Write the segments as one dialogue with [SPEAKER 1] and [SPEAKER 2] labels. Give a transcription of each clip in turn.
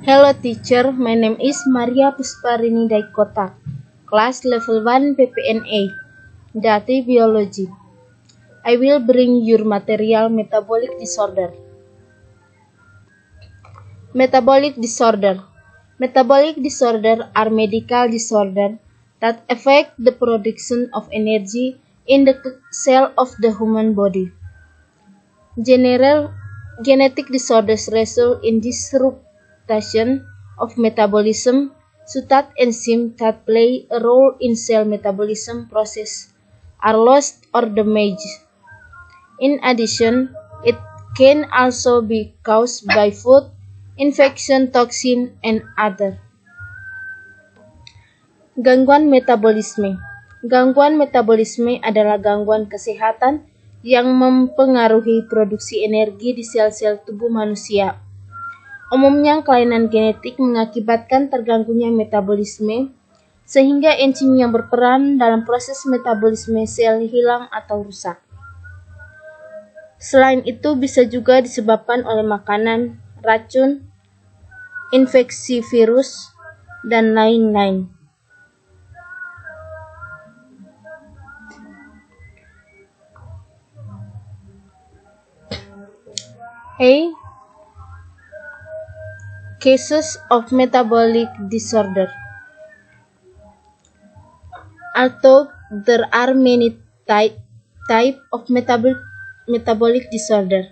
[SPEAKER 1] Hello teacher, my name is Maria Pusparini Daikota, class level 1 PPNA, Dati Biology. I will bring your material metabolic disorder. Metabolic disorder. Metabolic disorder are medical disorders that affect the production of energy in the cell of the human body. Genetic disorders result in disruption of metabolism so that enzymes that play a role in cell metabolism process are lost or damaged. In addition, it can also be caused by food, infection, toxin, and other. Gangguan metabolisme. Gangguan metabolisme adalah gangguan kesehatan yang mempengaruhi produksi energi di sel-sel tubuh manusia. Umumnya kelainan genetik mengakibatkan terganggunya metabolisme, sehingga enzim yang berperan dalam proses metabolisme sel hilang atau rusak. Selain itu bisa juga disebabkan oleh makanan, racun, infeksi virus, dan lain-lain. Cases of metabolic disorder. Although there are many types of metabolic disorder,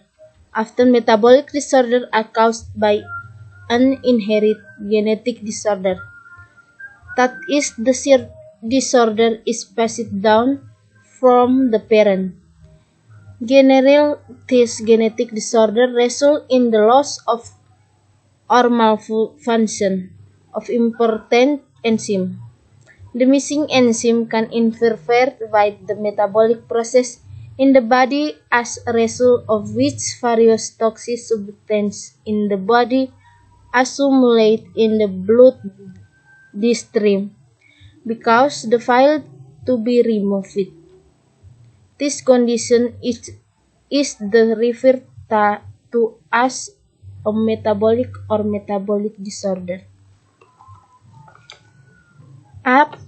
[SPEAKER 1] often metabolic disorder are caused by an inherited genetic disorder. That is, the disorder is passed down from the parent. Generally, this genetic disorder results in the loss of or malfunction of important enzyme. The missing enzyme can interfere with the metabolic process in the body, as a result of which various toxic substances in the body accumulate in the bloodstream because they fail to be removed. This condition is referred to as a metabolic disorder.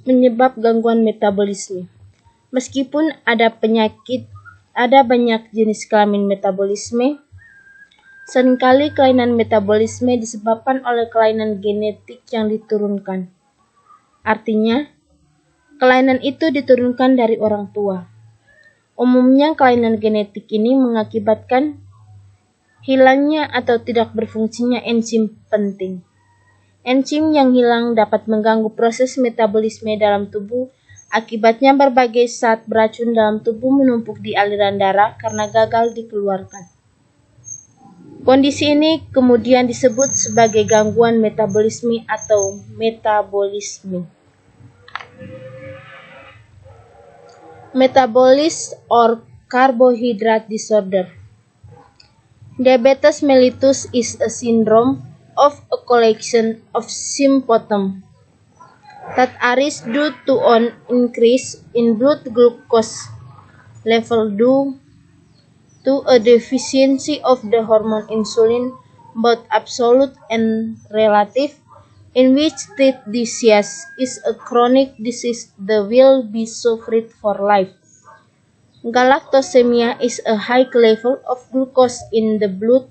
[SPEAKER 1] Penyebab gangguan metabolisme. Meskipun ada banyak jenis kelamin metabolisme, seringkali kelainan metabolisme disebabkan oleh kelainan genetik yang diturunkan. Artinya, kelainan itu diturunkan dari orang tua. Umumnya kelainan genetik ini mengakibatkan hilangnya atau tidak berfungsinya enzim penting. Enzim yang hilang dapat mengganggu proses metabolisme dalam tubuh, akibatnya berbagai zat beracun dalam tubuh menumpuk di aliran darah karena gagal dikeluarkan. Kondisi ini kemudian disebut sebagai gangguan metabolisme atau metabolisme. Metabolism or carbohydrate disorder. Diabetes mellitus is a syndrome of a collection of symptoms that arise due to an increase in blood glucose level due to a deficiency of the hormone insulin, both absolute and relative, in which this disease is a chronic disease that will be suffered for life. Galactosemia is a high level of glucose in the blood.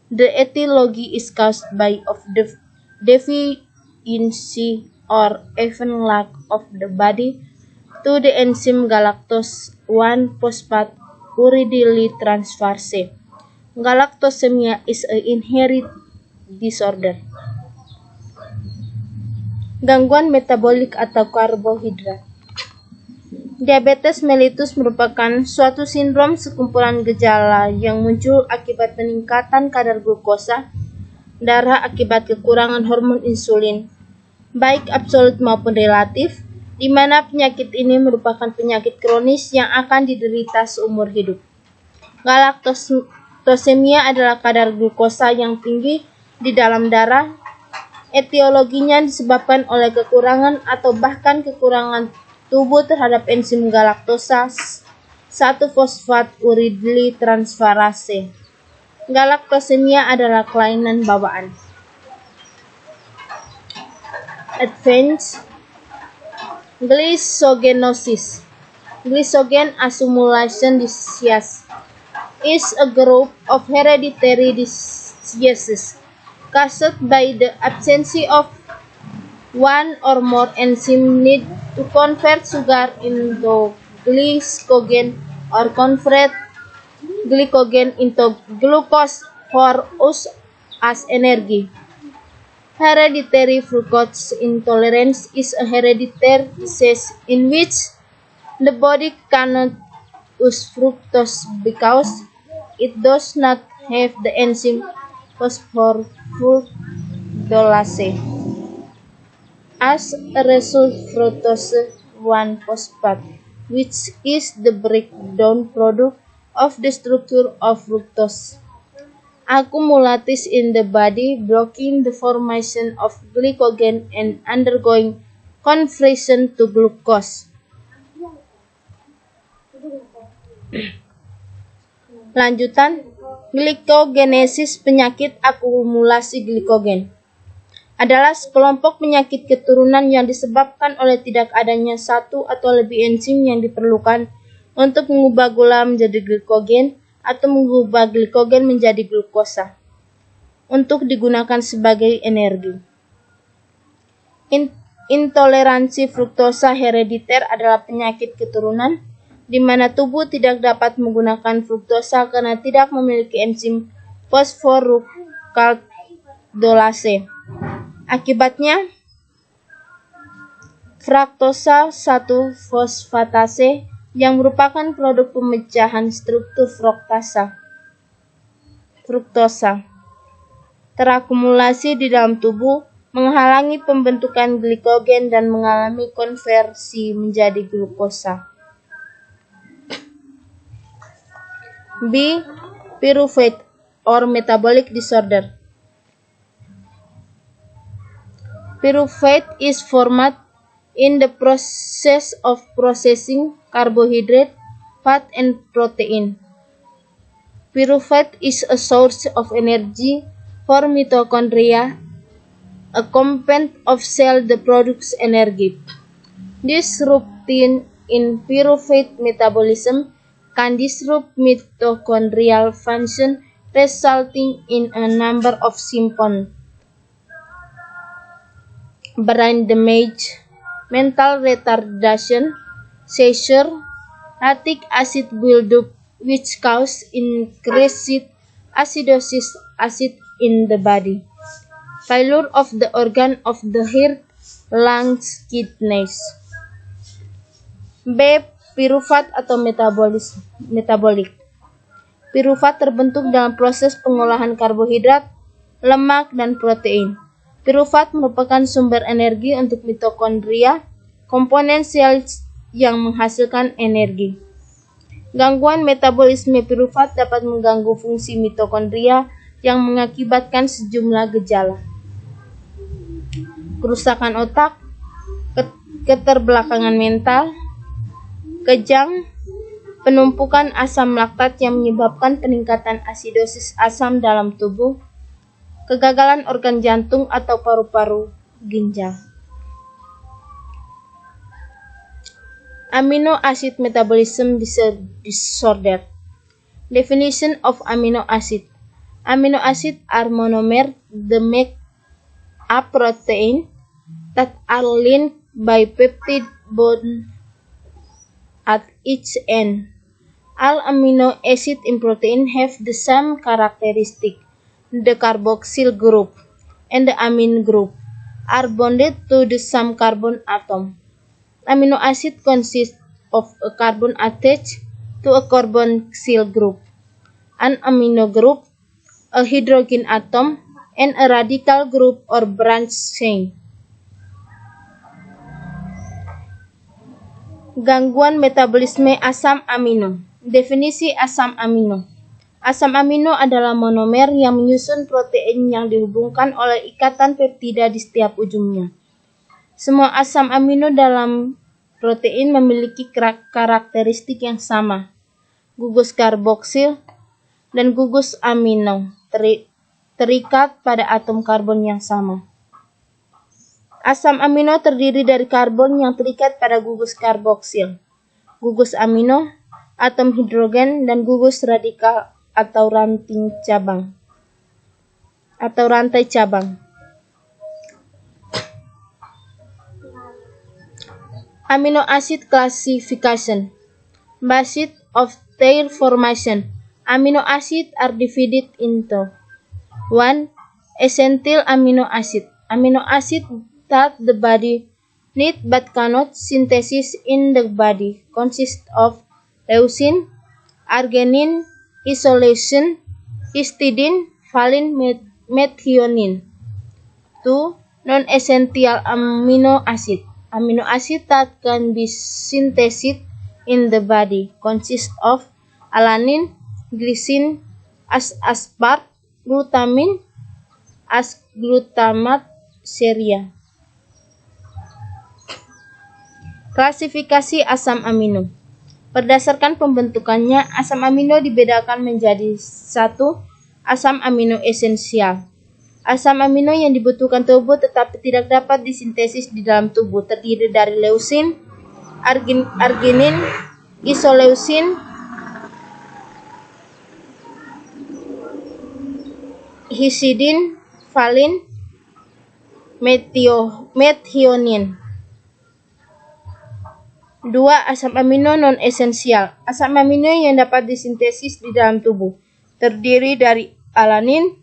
[SPEAKER 1] The etiology is caused by deficiency or even lack of the body to the enzyme galactose 1-phosphate uridyltransferase. Galactosemia is an inherited disorder. Gangguan metabolik atau karbohidrat. Diabetes mellitus merupakan suatu sindrom sekumpulan gejala yang muncul akibat peningkatan kadar glukosa darah akibat kekurangan hormon insulin, baik absolut maupun relatif, di mana penyakit ini merupakan penyakit kronis yang akan diderita seumur hidup. Galaktosemia adalah kadar glukosa yang tinggi di dalam darah. Etiologinya disebabkan oleh kekurangan atau bahkan kekurangan tubuh terhadap enzim galaktosa 1-phosphate uridyltransferase. Galaktosemia adalah kelainan bawaan. advanced glycogenosis. Glycogen accumulation disease is a group of hereditary diseases caused by the absence of one or more enzymes need to convert sugar into glycogen or convert glycogen into glucose for use as energy. Hereditary fructose intolerance is a hereditary disease in which the body cannot use fructose because it does not have the enzyme phosphorylase. As a result, fructose 1-phosphate, which is the breakdown product of the structure of fructose, accumulates in the body, blocking the formation of glycogen and undergoing conversion to glucose. Lanjutan, glikogenesis, penyakit akumulasi glikogen, adalah sekelompok penyakit keturunan yang disebabkan oleh tidak adanya satu atau lebih enzim yang diperlukan untuk mengubah gula menjadi glikogen atau mengubah glikogen menjadi glukosa untuk digunakan sebagai energi. Intoleransi fruktosa herediter adalah penyakit keturunan di mana tubuh tidak dapat menggunakan fruktosa karena tidak memiliki enzim fosforukaldolase. Akibatnya, fruktosa 1-fosfatase yang merupakan produk pemecahan struktur fruktosa terakumulasi di dalam tubuh, menghalangi pembentukan glikogen dan mengalami konversi menjadi glukosa. B. Pyruvate or metabolic disorder. Pyruvate is formed in the process of processing carbohydrate, fat, and protein. Pyruvate is a source of energy for mitochondria, a component of cell that produces energy. Disruption in pyruvate metabolism can disrupt mitochondrial function, resulting in a number of symptoms: brain damage, mental retardation, seizure, lactic acid buildup, which cause increased acidosis acid in the body, failure of the organ of the heart, lungs, kidneys. B. Pyruvate atau metabolik. Pyruvate terbentuk dalam proses pengolahan karbohidrat, lemak, dan protein. Pyruvate merupakan sumber energi untuk mitokondria, komponen sel yang menghasilkan energi. Gangguan metabolisme pyruvate dapat mengganggu fungsi mitokondria yang mengakibatkan sejumlah gejala: kerusakan otak, keterbelakangan mental, kejang, penumpukan asam laktat yang menyebabkan peningkatan asidosis asam dalam tubuh, kegagalan organ jantung atau paru-paru, ginjal. Amino acid metabolism disorder. Definition of amino acid. Amino acids are monomers that make up protein that are linked by peptide bond at each end. All amino acids in protein have the same characteristic. The carboxyl group and the amine group are bonded to the same carbon atom. Amino acid consists of a carbon attached to a carboxyl group, an amino group, a hydrogen atom, and a radical group or branch chain. Gangguan metabolisme asam amino. Definisi asam amino. Asam amino adalah monomer yang menyusun protein yang dihubungkan oleh ikatan peptida di setiap ujungnya. Semua asam amino dalam protein memiliki karakteristik yang sama. Gugus karboksil dan gugus amino terikat pada atom karbon yang sama. Asam amino terdiri dari karbon yang terikat pada gugus karboksil, gugus amino, atom hidrogen, dan gugus radikal atau rantai cabang. Amino acid classification. Basis of their formation. Amino acids are divided into 1. Essential amino acid. Amino acid that the body needs but cannot synthesize in the body consist of leucine, arginine, isoleucine, histidine, valine, methionine. 2. Non-essential amino acid. Amino acid that can be synthesized in the body consist of alanine, glycine, aspartate, glutamine, glutamate, seria. Klasifikasi asam amino. Berdasarkan pembentukannya, asam amino dibedakan menjadi 1. Asam amino esensial. Asam amino yang dibutuhkan tubuh tetapi tidak dapat disintesis di dalam tubuh terdiri dari leucine, arginin, isoleucine, histidine, valine, methionine. 2. Asam amino non-esensial. Asam amino yang dapat disintesis di dalam tubuh terdiri dari alanin,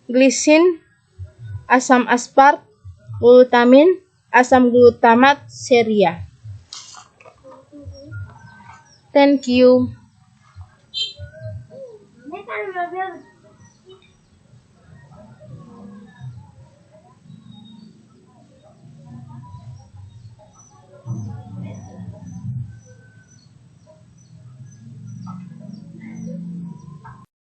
[SPEAKER 1] glisin, asam aspartate, glutamin, asam glutamate, seria. Thank you.